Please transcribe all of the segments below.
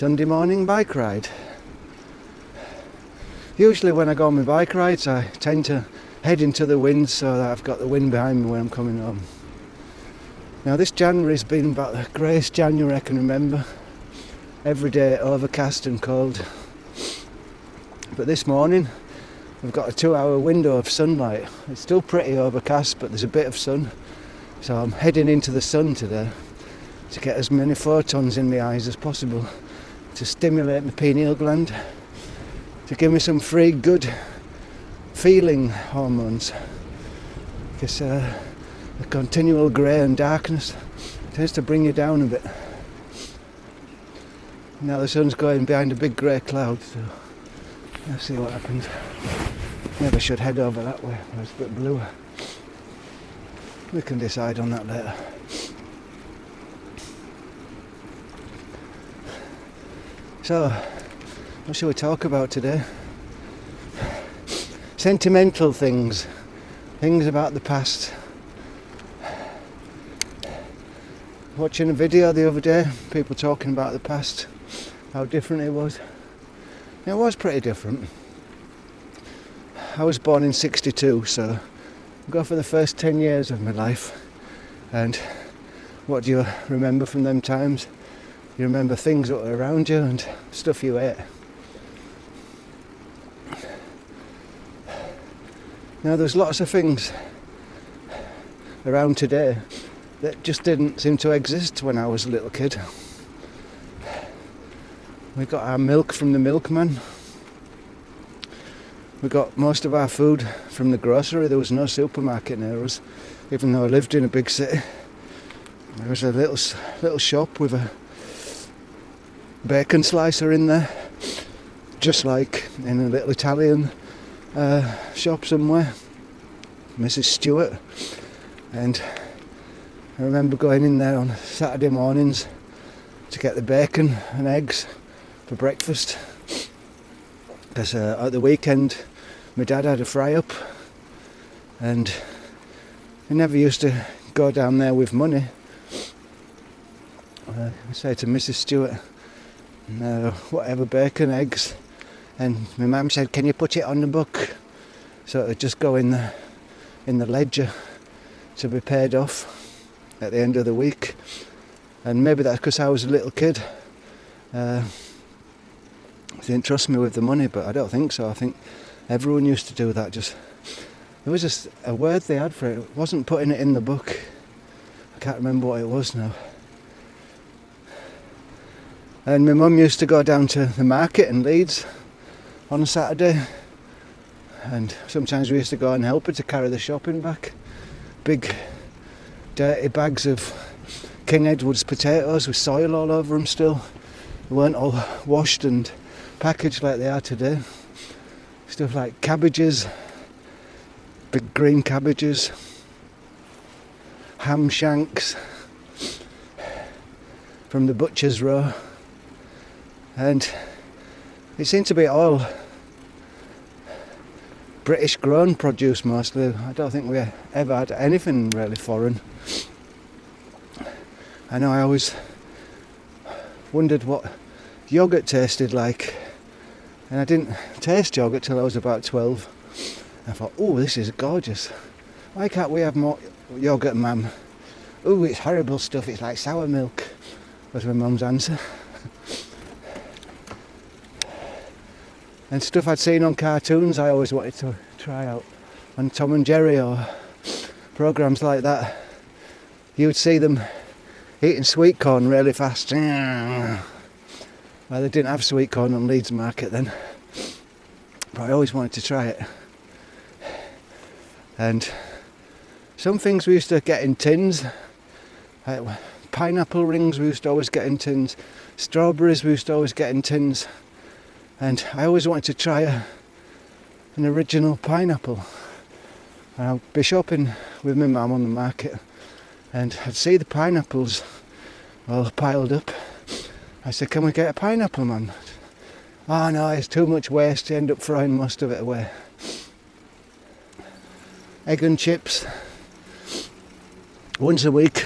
Sunday morning bike ride. Usually when I go on my bike rides I tend to head into the wind so that I've got the wind behind me when I'm coming home. Now this January's been about the greyest January I can remember. Every day overcast and cold. But this morning we've got a 2-hour window of sunlight. It's still pretty overcast but there's a bit of sun. So I'm heading into the sun today to get as many photons in my eyes as possible to stimulate my pineal gland, to give me some free good feeling hormones, because the continual grey and darkness tends to bring you down a bit. Now the sun's going behind a big grey cloud, so let's see what happens. Maybe I should head over that way where it's a bit bluer. We can decide on that later. So, what shall we talk about today? Sentimental things. Things about the past. Watching a video the other day, people talking about the past, how different it was. It was pretty different. I was born in 62, so I'll go for the first 10 years of my life. And what do you remember from them times? You remember things that were around you and stuff you ate. Now there's lots of things around today that just didn't seem to exist when I was a little kid. We got our milk from the milkman. We got most of our food from the grocery. There was no supermarket near us, even though I lived in a big city. There was a little shop with a bacon slicer in there, just like in a little Italian shop somewhere, Mrs. Stewart. And I remember going in there on Saturday mornings to get the bacon and eggs for breakfast, because at the weekend my dad had a fry up and he never used to go down there with money. I say to Mrs. Stewart, whatever, bacon, eggs, and my mum said, can you put it on the book? So it would just go in the ledger to be paid off at the end of the week. And maybe that's because I was a little kid. They didn't trust me with the money, but I don't think so. I think everyone used to do that. There was just a word they had for it. It wasn't putting it in the book. I can't remember what it was now. And my mum used to go down to the market in Leeds on a Saturday, and sometimes we used to go and help her to carry the shopping back. Big dirty bags of King Edward's potatoes with soil all over them still. They weren't all washed and packaged like they are today. Stuff like cabbages, big green cabbages, ham shanks from the butcher's row. And it seemed to be all British grown produce mostly. I don't think we ever had anything really foreign. I know I always wondered what yoghurt tasted like, and I didn't taste yoghurt till I was about 12. I thought, oh, this is gorgeous. Why can't we have more yoghurt, ma'am? Oh, it's horrible stuff, it's like sour milk, was my mum's answer. And stuff I'd seen on cartoons I always wanted to try out. On Tom and Jerry or programmes like that, you would see them eating sweet corn really fast. Well, they didn't have sweet corn on Leeds Market then, but I always wanted to try it. And some things we used to get in tins, like pineapple rings we used to always get in tins, strawberries we used to always get in tins. And I always wanted to try an original pineapple. And I'd be shopping with my mum on the market and I'd see the pineapples all piled up. I said, can we get a pineapple, mum? Oh no, it's too much waste, you end up throwing most of it away. Egg and chips. Once a week,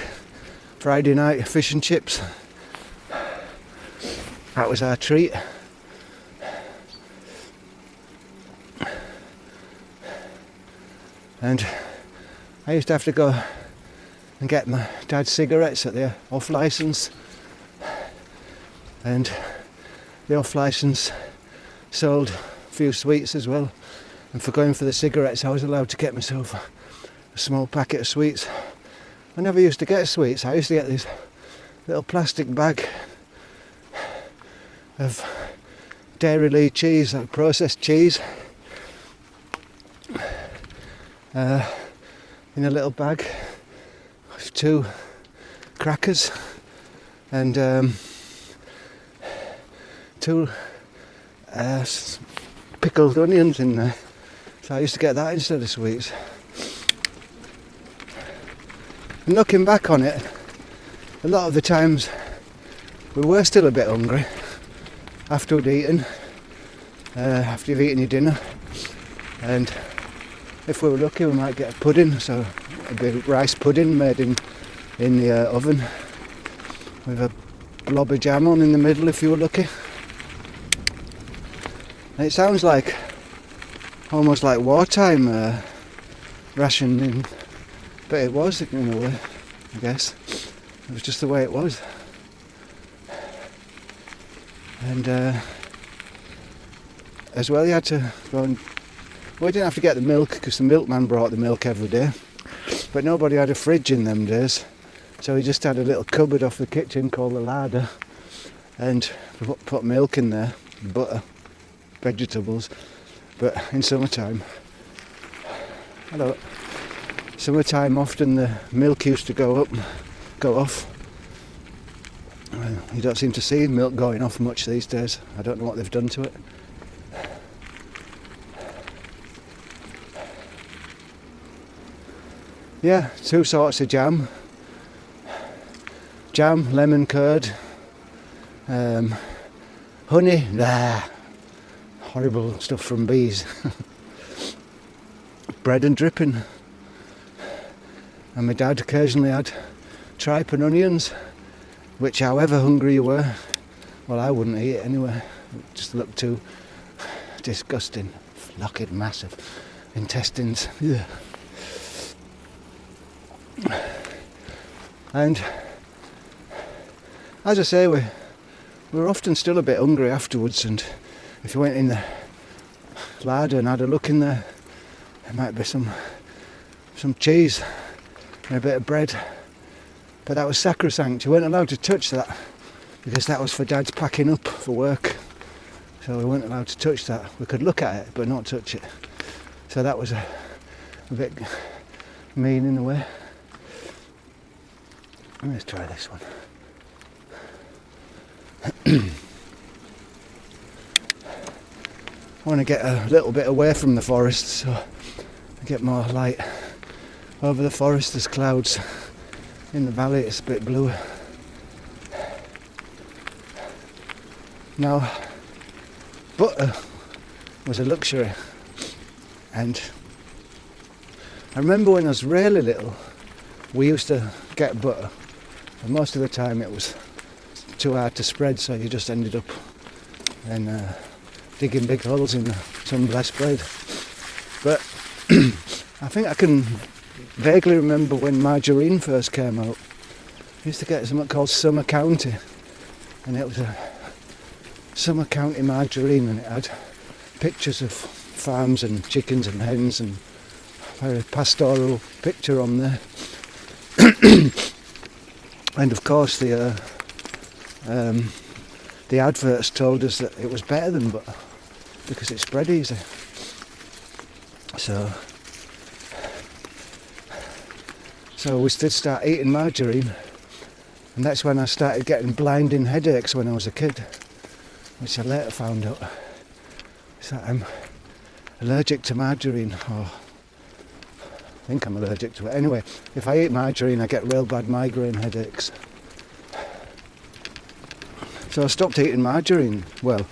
Friday night, fish and chips. That was our treat. And I used to have to go and get my dad's cigarettes at the off licence, and the off licence sold a few sweets as well, and for going for the cigarettes I was allowed to get myself a small packet of sweets. I never used to get sweets. I used to get this little plastic bag of Dairy cheese, like processed cheese, in a little bag with 2 crackers and 2 pickled onions in there. So I used to get that instead of sweets. And looking back on it, a lot of the times we were still a bit hungry after we'd eaten, after you've eaten your dinner, and if we were lucky we might get a pudding, so a big rice pudding made in the oven with a blob of jam on in the middle if you were lucky. And it sounds like almost like wartime rationing, but it was in a way, I guess. It was just the way it was. And as well, you had to go and... Well, we didn't have to get the milk because the milkman brought the milk every day. But nobody had a fridge in them days. So we just had a little cupboard off the kitchen called the larder. And put milk in there, butter, vegetables. But in summertime... Summertime often the milk used to go off. You don't seem to see milk going off much these days. I don't know what they've done to it. Yeah, 2 sorts of jam. Jam, lemon curd, honey, horrible stuff from bees. Bread and dripping. And my dad occasionally had tripe and onions, which however hungry you were, well, I wouldn't eat it anyway. It just looked too disgusting. Flocked massive intestines. Yeah. And as I say, we were often still a bit hungry afterwards, and if you went in the larder and had a look in there, there might be some cheese and a bit of bread. But that was sacrosanct. You weren't allowed to touch that because that was for Dad's packing up for work. So we weren't allowed to touch that. We could look at it but not touch it. So that was a bit mean in a way. Let's try this one. I want to get a little bit away from the forest so I get more light. Over the forest there's clouds. In the valley it's a bit bluer. Now, butter was a luxury, and I remember when I was really little we used to get butter, and most of the time it was too hard to spread, so you just ended up digging big holes in some blessed bread. But I think I can vaguely remember when margarine first came out. I used to get something called Summer County, and it was a Summer County margarine, and it had pictures of farms and chickens and hens and a very pastoral picture on there. And of course the adverts told us that it was better than butter because it spread easy. So we did start eating margarine, and that's when I started getting blinding headaches when I was a kid, which I later found out. So I'm allergic to margarine, or I think I'm allergic to it. Anyway, if I eat margarine I get real bad migraine headaches. So I stopped eating margarine. Well,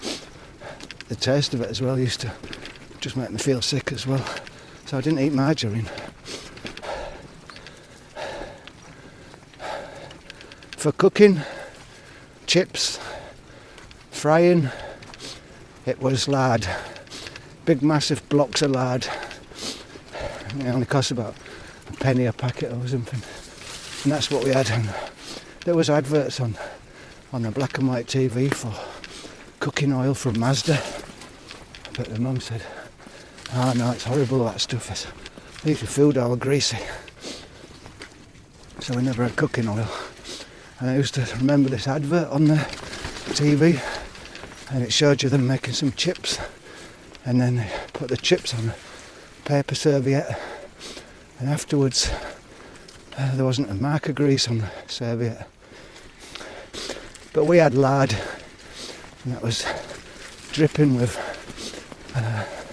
the taste of it as well used to just make me feel sick as well. So I didn't eat margarine. For cooking, chips, frying, it was lard. Big massive blocks of lard. It only cost about a penny a packet or something. And that's what we had. And there was adverts on the black and white TV for cooking oil from Mazda. But the mum said, "Oh no, it's horrible, that stuff. It leaves your food all greasy." So we never had cooking oil. And I used to remember this advert on the TV, and it showed you them making some chips, and then they put the chips on a paper serviette, and afterwards there wasn't a mark of grease on the serviette. But we had lard, and that was dripping with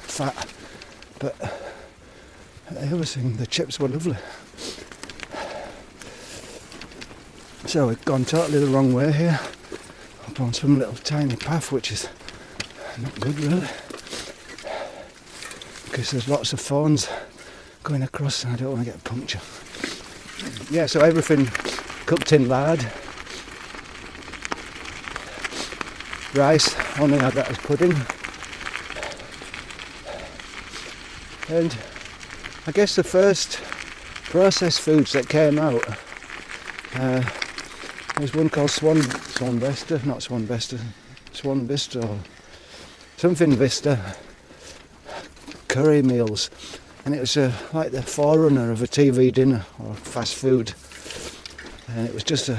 fat. But the other thing, the chips were lovely. So we've gone totally the wrong way here, up on some little tiny path, which is not good really, because there's lots of thorns going across and I don't want to get a puncture. Yeah, so everything cooked in lard. Rice, only had that as pudding. And I guess the first processed foods that came out, there's one called Swan Vista or something Vista, curry meals, and it was like the forerunner of a TV dinner or fast food, and it was just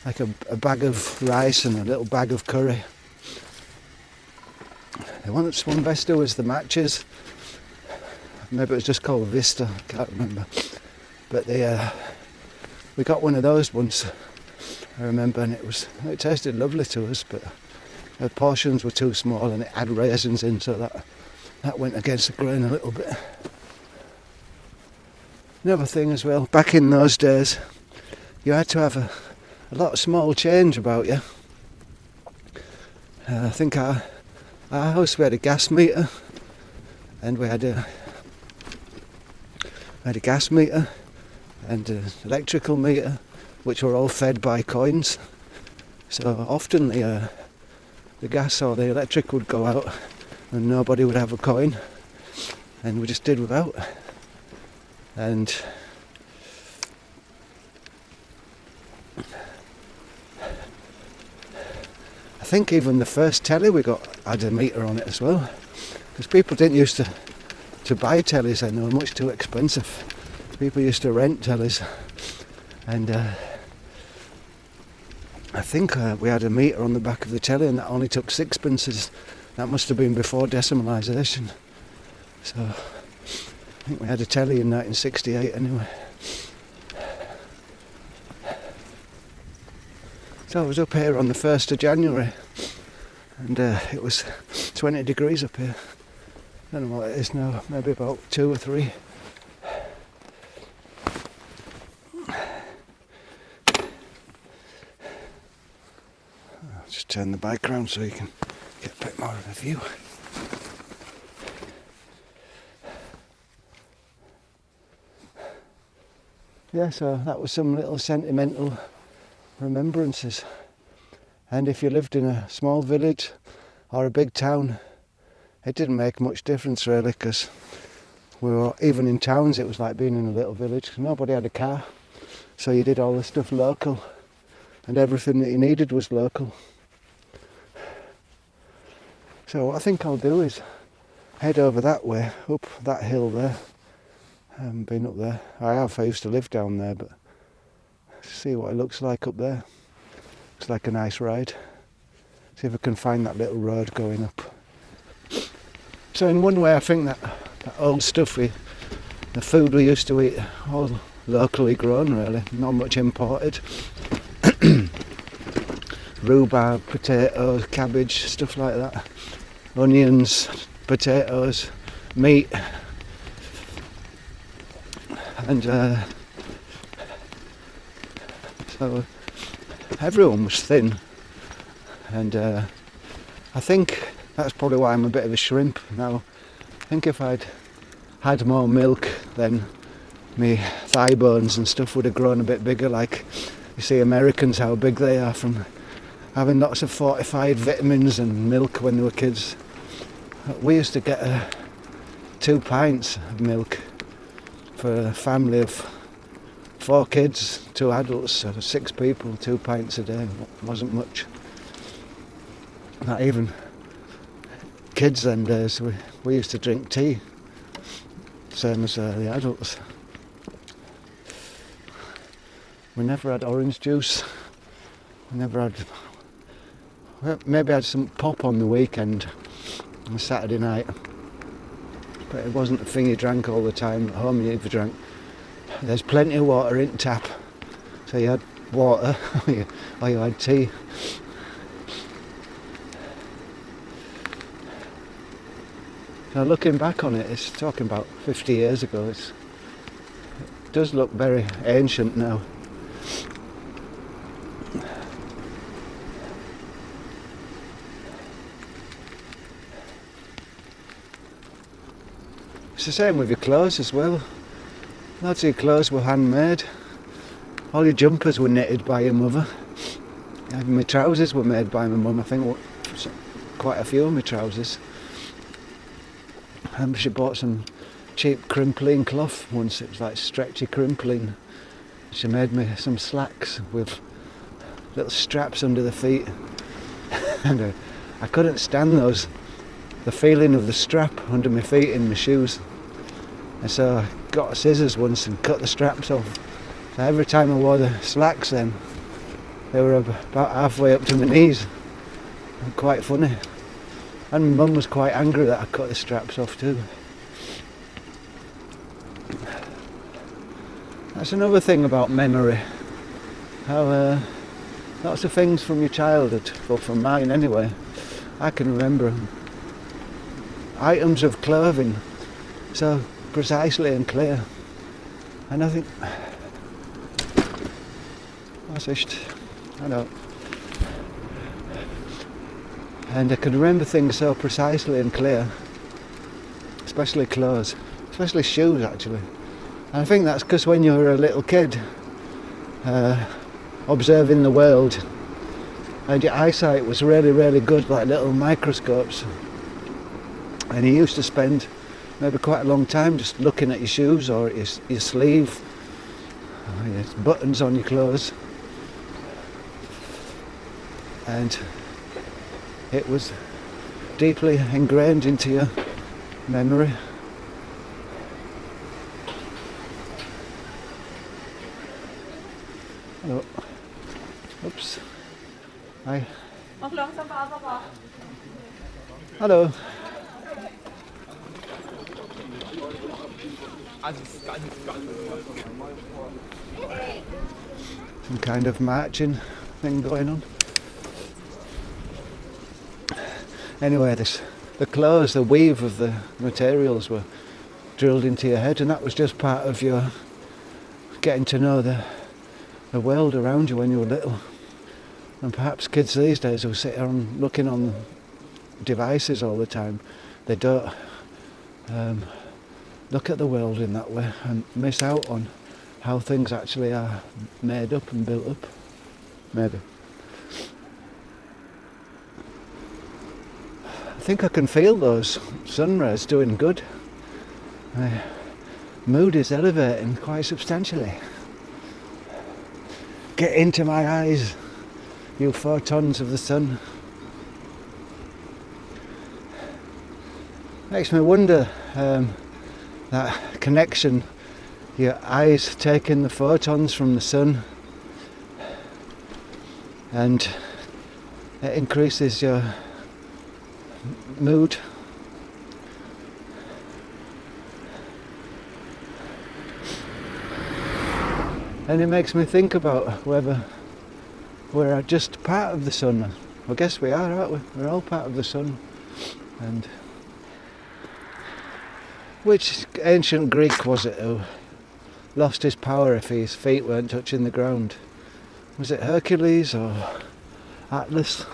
like a bag of rice and a little bag of curry. The one at Swan Vista was the matches. Maybe it was just called Vista, I can't remember. But we got one of those once, I remember, and it tasted lovely to us, but the portions were too small and it had raisins in, so that went against the grain a little bit. Another thing as well, back in those days, you had to have a lot of small change about you. I think our house, we had a gas meter, and we had a gas meter and an electrical meter, which were all fed by coins. So often the gas or the electric would go out and nobody would have a coin, and we just did without. And I think even the first telly we got had a meter on it as well, because people didn't used to buy tellies, and they were much too expensive. People used to rent tellies, and I think we had a meter on the back of the telly, and that only took sixpences. That must have been before decimalisation. So I think we had a telly in 1968 anyway. So I was up here on the 1st of January, and it was 20 degrees up here. I don't know what it is now, maybe about 2 or 3. I'll just turn the bike around so you can get a bit more of a view. Yeah, so that was some little sentimental remembrances. And if you lived in a small village or a big town, it didn't make much difference really, because we were, even in towns, it was like being in a little village. Nobody had a car, so you did all the stuff local, and everything that you needed was local. So what I think I'll do is head over that way, up that hill there. I haven't been up there. I used to live down there, but see what it looks like up there. Looks like a nice ride. See if I can find that little road going up. So in one way I think that old stuff, the food we used to eat, all locally grown really, not much imported. Rhubarb, potatoes, cabbage, stuff like that. Onions, potatoes, meat. And so everyone was thin, and I think that's probably why I'm a bit of a shrimp now. I think if I'd had more milk, then my thigh bones and stuff would have grown a bit bigger, like you see Americans how big they are from having lots of fortified vitamins and milk when they were kids. We used to get 2 pints of milk for a family of 4 kids, 2 adults, so 6 people, 2 pints a day. Wasn't much. Not even kids them days. We used to drink tea, same as the adults. We never had orange juice. We never had... Well, maybe I had some pop on the weekend, on a Saturday night. But it wasn't a thing you drank all the time. At home you drank. There's plenty of water in tap. So you had water or you had tea. Now looking back on it, it's talking about 50 years ago. It does look very ancient now. It's the same with your clothes as well. Lots of your clothes were handmade. All your jumpers were knitted by your mother. Even my trousers were made by my mum. I think quite a few of my trousers. She bought some cheap crimpling cloth once. It was like stretchy crimpling. She made me some slacks with little straps under the feet. And I couldn't stand those. The feeling of the strap under my feet in my shoes. And so I got scissors once and cut the straps off. So every time I wore the slacks then, they were about halfway up to my knees. Quite funny. And my mum was quite angry that I cut the straps off too. That's another thing about memory. How lots of things from your childhood, or from mine anyway, I can remember items of clothing so precisely and clear. And I think I know. And I can remember things so precisely and clear, especially clothes, especially shoes actually. And I think that's because when you were a little kid, observing the world, and your eyesight was really, really good, like little microscopes. And you used to spend maybe quite a long time just looking at your shoes or your sleeve, or your buttons on your clothes. And it was deeply ingrained into your memory. Oh. Oops. Hi. Hello. Some kind of marching thing going on. Anyway, the clothes, the weave of the materials were drilled into your head, and that was just part of your getting to know the world around you when you were little. And perhaps kids these days who sit around looking on devices all the time, they don't look at the world in that way and miss out on how things actually are made up and built up, maybe. I think I can feel those sun rays doing good. My mood is elevating quite substantially. Get into my eyes, you photons of the sun. Makes me wonder, that connection, your eyes taking the photons from the sun, and it increases your mood. And it makes me think about whether we're just part of the sun. I guess we are, aren't we? We're all part of the sun. And which ancient Greek was it who lost his power if his feet weren't touching the ground? Was it Hercules or Atlas?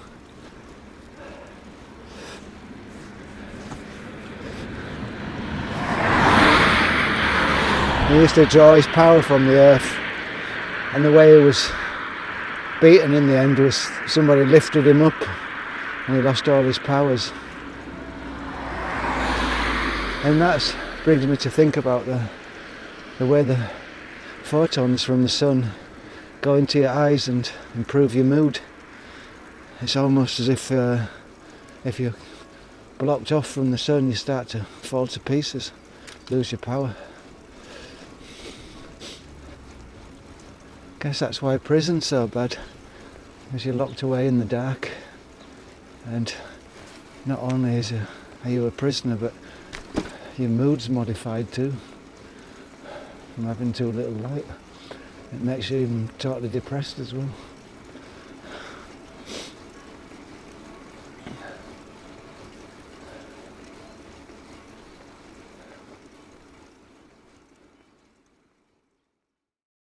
He used to draw his power from the earth, and the way he was beaten in the end was somebody lifted him up and he lost all his powers. And that brings me to think about the way the photons from the sun go into your eyes and improve your mood. It's almost as if you're blocked off from the sun, you start to fall to pieces, lose your power. I guess that's why prison's so bad, because you're locked away in the dark, and not only are you a prisoner, but your mood's modified too from having too little light. It makes you even totally depressed as well.